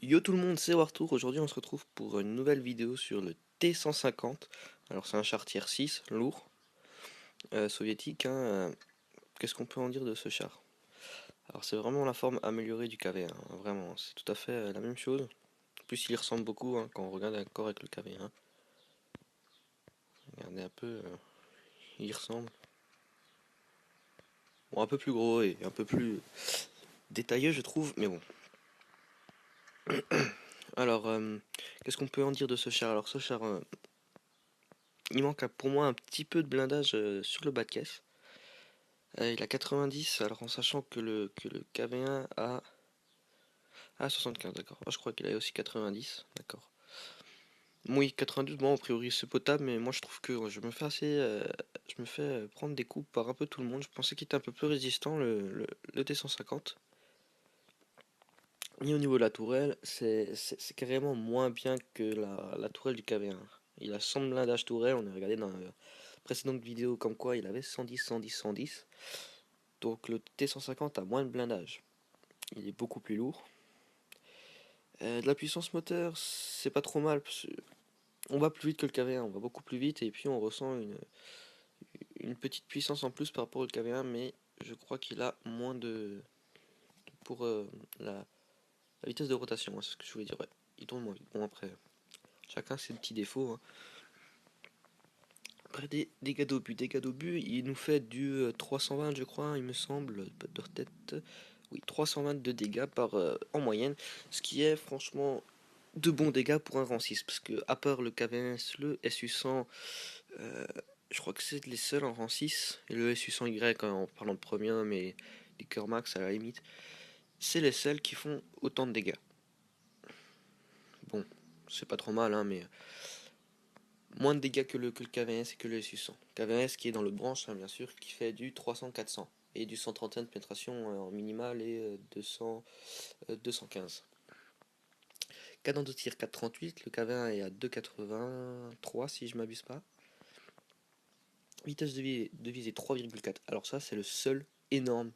Yo tout le monde, c'est Wartour. Aujourd'hui on se retrouve pour une nouvelle vidéo sur le T150. Alors c'est un char tier 6, lourd, soviétique, hein. Qu'est-ce qu'on peut en dire de ce char? Alors c'est vraiment la forme améliorée du KV1, hein, vraiment, c'est tout à fait la même chose. En plus il y ressemble beaucoup, hein, quand on regarde encore avec le KV1. Regardez un peu, il y ressemble. Bon, un peu plus gros et un peu plus détaillé je trouve, mais bon. Alors, qu'est-ce qu'on peut en dire de ce char? Alors ce char, il manque pour moi un petit peu de blindage sur le bas de caisse. Il a 90, alors en sachant que le KV1 a 75, d'accord. Oh, je crois qu'il a aussi 90, d'accord. Oui, 92, bon, a priori c'est potable, mais moi je trouve que je me fais je me fais prendre des coups par un peu tout le monde. Je pensais qu'il était un peu plus résistant, le T150. Et au niveau de la tourelle, c'est carrément moins bien que la tourelle du KV1. Il a 100 blindage tourelle, on a regardé dans la précédente vidéo comme quoi il avait 110, 110, 110. Donc le T150 a moins de blindage. Il est beaucoup plus lourd. De la puissance moteur, c'est pas trop mal. On va plus vite que le KV1, on va beaucoup plus vite et puis on ressent une petite puissance en plus par rapport au KV1, mais je crois qu'il a moins pour la vitesse de rotation, hein, c'est ce que je voulais dire. Ouais. Il tourne moins vite. Bon, après, chacun ses petits défauts, hein. Après, des dégâts d'obus, il nous fait du 320, je crois, il me semble, pas de tête. Oui, 320 de dégâts en moyenne, ce qui est franchement de bons dégâts pour un rang 6, parce que à part le KVS, le SU100, euh, je crois que c'est les seuls en rang 6, et le SU100Y en parlant de premier, mais les cœurs max à la limite, c'est les seuls qui font autant de dégâts. Bon, c'est pas trop mal, hein, mais moins de dégâts que le KVS et que le SU100. KVS qui est dans le branche, hein, bien sûr, qui fait du 300-400, et du 131 de pénétration en minimal et 215. Canon de tir 4,38, le KV1 est à 2,83 si je m'abuse pas. Vitesse de visée 3,4. Alors ça c'est le seul énorme,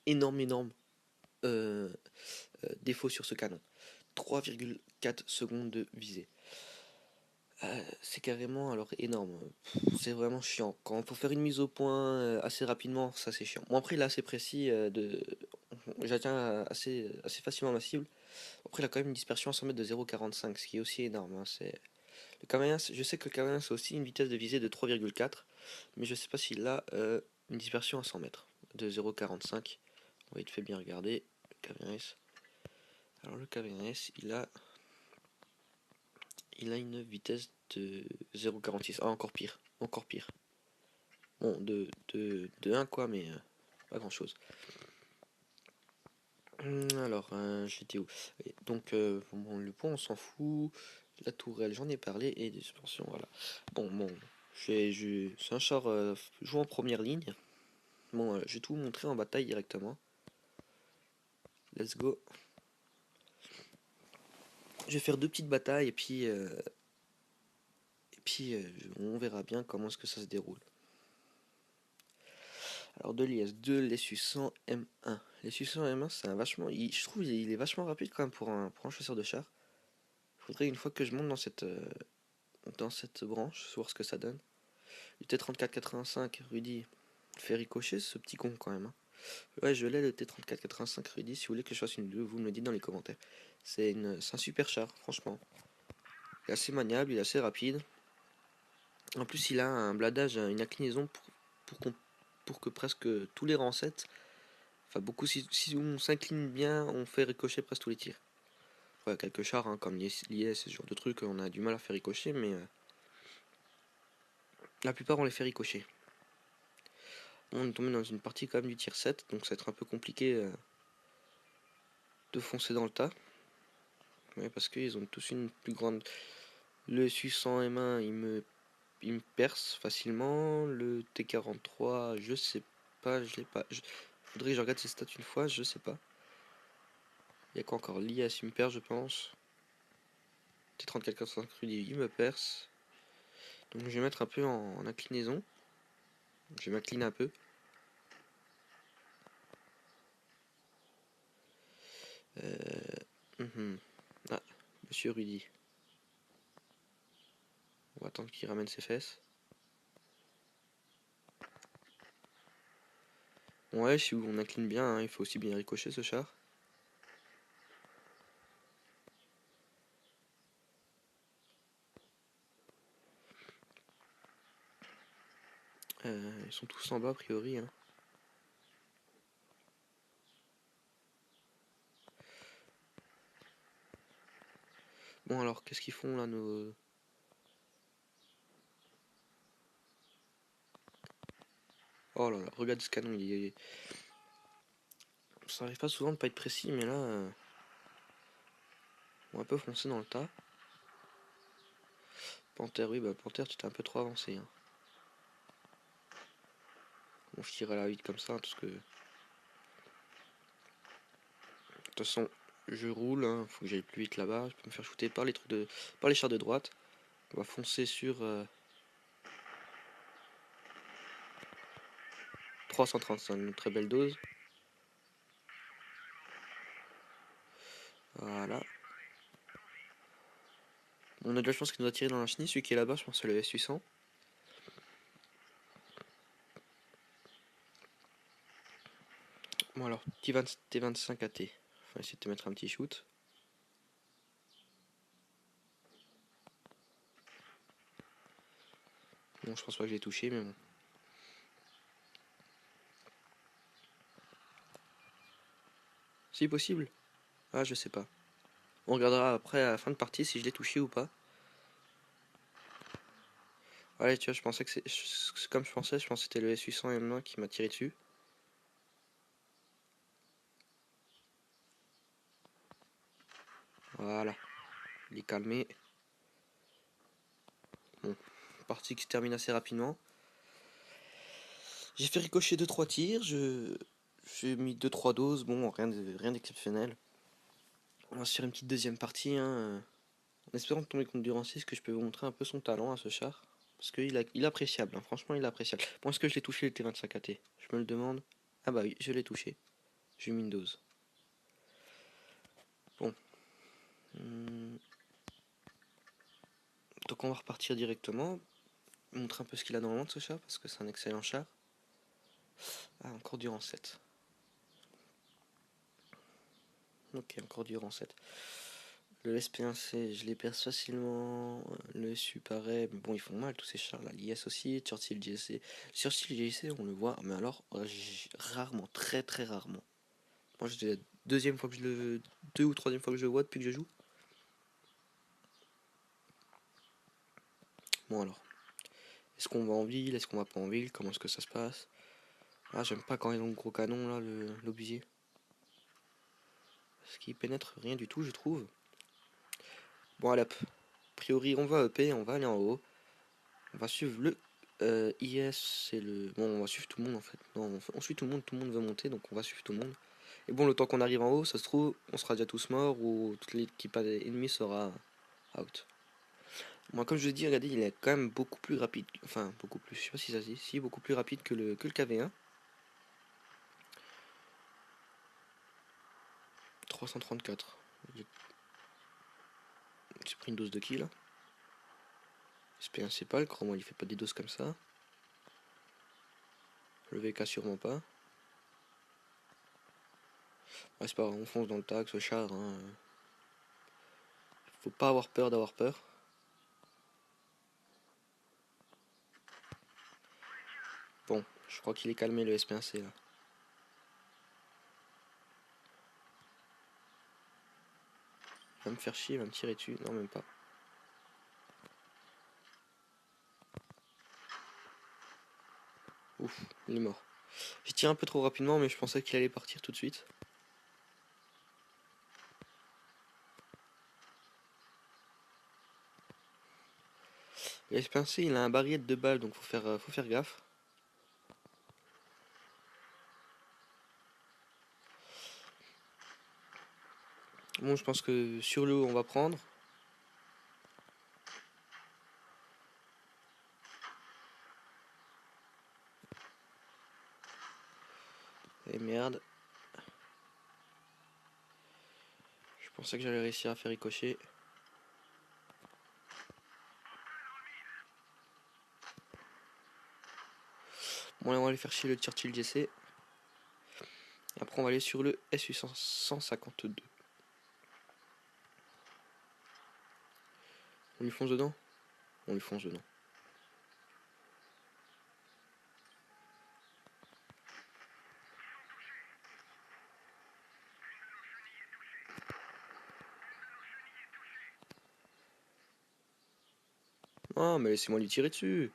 énorme euh, défaut sur ce canon. 3,4 secondes de visée. C'est carrément alors énorme. C'est vraiment chiant. Quand il faut faire une mise au point assez rapidement, ça c'est chiant. Bon après il est assez précis, j'atteins assez facilement ma cible. Après il a quand même une dispersion à 100 mètres de 0,45, ce qui est aussi énorme, hein. Le Caméléon, je sais que le Caméléon a aussi une vitesse de visée de 3,4, mais je sais pas s'il a une dispersion à 100 mètres de 0,45. On va vite fait bien regarder. Le Caméléon. Alors le Caméléon, il a une vitesse de 0,46. Ah, encore pire. Encore pire. Bon, de 1 quoi, mais pas grand chose. Alors, j'étais où? Donc, bon, le pont, on s'en fout. La tourelle, j'en ai parlé. Et des suspensions, voilà. Bon, c'est un char joué en première ligne. Bon, je vais tout vous montrer en bataille directement. Let's go. Je vais faire deux petites batailles on verra bien comment est-ce que ça se déroule. Alors de l'IS2, l'SU100 M1. L'SU100 M1, c'est un vachement, je trouve il est vachement rapide quand même pour un chasseur de char. Il faudrait une fois que je monte dans cette branche, voir ce que ça donne. Le T3485 Rudy fait ricocher ce petit con quand même, hein. Ouais, je l'ai le T3485 Rudy. Si vous voulez que je fasse une vidéo, vous me le dites dans les commentaires. C'est un super char, franchement. Il est assez maniable, il est assez rapide. En plus, il a un bladage, une inclinaison pour, pour que presque tous les rangs 7, enfin beaucoup, si on s'incline bien, on fait ricocher presque tous les tirs. Ouais, quelques chars, hein, comme l'IS, ce genre de trucs, on a du mal à faire ricocher, mais la plupart on les fait ricocher. On est tombé dans une partie quand même du tir 7, donc ça va être un peu compliqué de foncer dans le tas. Ouais, parce qu'ils ont tous une plus grande. Le SU-100 M1, il me perce facilement. Le T-43, je sais pas, je l'ai pas. Faudrait que je regarde ses stats une fois, je sais pas. Il y a quoi encore? L'IS, il me perce, je pense. T-34-45 Rudy, il me perce. Donc je vais mettre un peu en inclinaison. Je vais m'incliner un peu. Euh, Monsieur Rudy. On va attendre qu'il ramène ses fesses. Ouais, si on incline bien, hein, il faut aussi bien ricocher ce char. Ils sont tous en bas a priori, hein. Bon alors, qu'est-ce qu'ils font là nos... Oh là là, regarde ce canon, ça arrive pas souvent de pas être précis, mais là... on va un peu foncer dans le tas. Panthère, oui, bah Panthère, tu t'es un peu trop avancé, hein. Bon, je tire à la 8 comme ça, parce que... De toute façon, je roule, hein, faut que j'aille plus vite là-bas. Je peux me faire shooter par les trucs de... par les chars de droite. On va foncer sur... 335, une très belle dose. Voilà. On a de la chance qu'il nous a tiré dans la chenille, celui qui est là-bas, je pense que c'est le S800. Bon alors, T25 AT. On va essayer de te mettre un petit shoot. Bon, je pense pas que je l'ai touché, mais bon. Si possible. Ah, je sais pas. On regardera après à la fin de partie si je l'ai touché ou pas. Allez, tu vois, je pensais que c'est... Comme je pensais que c'était le S800 M1 qui m'a tiré dessus. Voilà. Il est calmé. Bon. Partie qui se termine assez rapidement. J'ai fait ricocher 2-3 tirs. J'ai mis 2-3 doses. Bon, rien d'exceptionnel. On va se faire une petite deuxième partie, hein, en espérant tomber contre Durancis, que je peux vous montrer un peu son talent à ce char. Parce qu'il il est appréciable, hein, franchement il est appréciable. Bon, est-ce que je l'ai touché le T25 AT? Je me le demande. Ah bah oui, je l'ai touché. J'ai mis une dose. Bon. Donc on va repartir directement. Montrer un peu ce qu'il a dans le ventre ce char, parce que c'est un excellent char. Ah, encore Durand 7. Ok, encore Durand 7. Le SP1C, je les perds facilement. Le SU pareil, mais bon, ils font mal tous ces chars là. L'IS aussi, Churchill GC. Churchill GC, on le voit, mais alors, rarement, très très rarement. Moi, c'est la deuxième fois que je le. Deux ou troisième fois que je le vois depuis que je joue. Bon, alors. Est-ce qu'on va en ville? Est-ce qu'on va pas en ville? Comment est-ce que ça se passe? Ah, j'aime pas quand ils ont le gros canon là, l'objet. Parce qu'il pénètre rien du tout, je trouve. Bon, allez hop. A priori, on va EP, on va aller en haut. On va suivre le IS, c'est le... Bon, on va suivre tout le monde en fait. Non, on suit tout le monde veut monter, donc on va suivre tout le monde. Et bon, le temps qu'on arrive en haut, ça se trouve, on sera déjà tous morts ou toute l'équipe ennemie sera out. Moi, comme je vous dis, regardez, il est quand même beaucoup plus rapide. Enfin, beaucoup plus, je sais pas si ça se dit, si, beaucoup plus rapide que le KV1. 334. J'ai pris une dose de qui là? SP1 pas, le chrome, il fait pas des doses comme ça. Le VK sûrement pas. Ouais, c'est pas grave, on fonce dans le tas, ce char. Hein. Faut pas avoir peur d'avoir peur. Bon, je crois qu'il est calmé le SP1C là. Il va me faire chier, il va me tirer dessus. Non, même pas. Ouf, il est mort. J'ai tiré un peu trop rapidement, mais je pensais qu'il allait partir tout de suite. Le SP1C, il a un barillet de balles, donc faut faire gaffe. Bon, je pense que sur le haut, on va prendre. Et merde. Je pensais que j'allais réussir à faire ricocher. Bon, là, on va aller faire chier le Churchill GC. Et après, on va aller sur le S852. On lui fonce dedans? On lui fonce dedans. Ah, mais laissez-moi lui tirer dessus.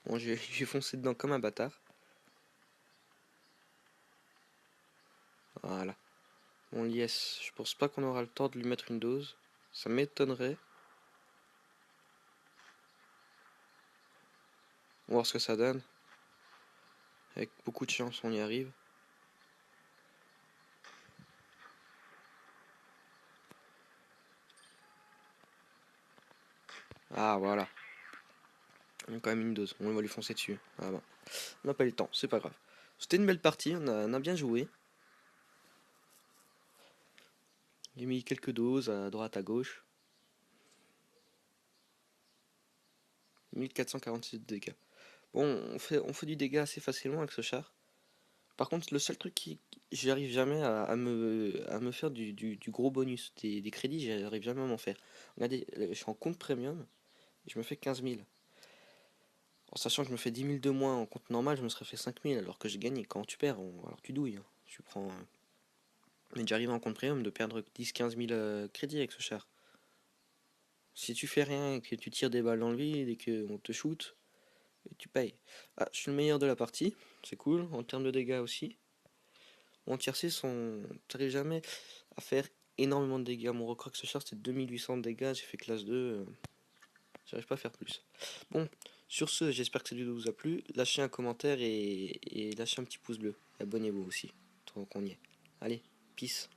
Bon, j'ai foncé dedans comme un bâtard. Voilà. Bon, yes. Je pense pas qu'on aura le temps de lui mettre une dose. Ça m'étonnerait. On va voir ce que ça donne. Avec beaucoup de chance, on y arrive. Ah, voilà. On a quand même une dose. On va lui foncer dessus. Ah bah. On n'a pas eu le temps, c'est pas grave. C'était une belle partie, on a bien joué. J'ai mis quelques doses à droite, à gauche. 1446 de dégâts. Bon, on fait du dégât assez facilement avec ce char. Par contre, le seul truc qui. J'arrive jamais à me faire du gros bonus. Des crédits, j'arrive jamais à m'en faire. Regardez, je suis en compte premium et je me fais 15 000. En sachant que je me fais 10 000 de moins en compte normal, je me serais fait 5 000 alors que j'ai gagné. Quand tu perds, alors tu douilles, hein. Tu prends. Mais j'arrive en compte premium de perdre 10-15 000 crédits avec ce char. Si tu fais rien, que tu tires des balles dans le vide et qu'on te shoot, tu payes. Ah, je suis le meilleur de la partie, c'est cool, en termes de dégâts aussi. Mon tier 6, on t'arrive jamais à faire énormément de dégâts. Mon record avec ce char, c'était 2800 de dégâts, j'ai fait classe 2, j'arrive pas à faire plus. Bon, sur ce, j'espère que cette vidéo vous a plu. Lâchez un commentaire et lâchez un petit pouce bleu. Et abonnez-vous aussi, tant qu'on y est. Allez, peace.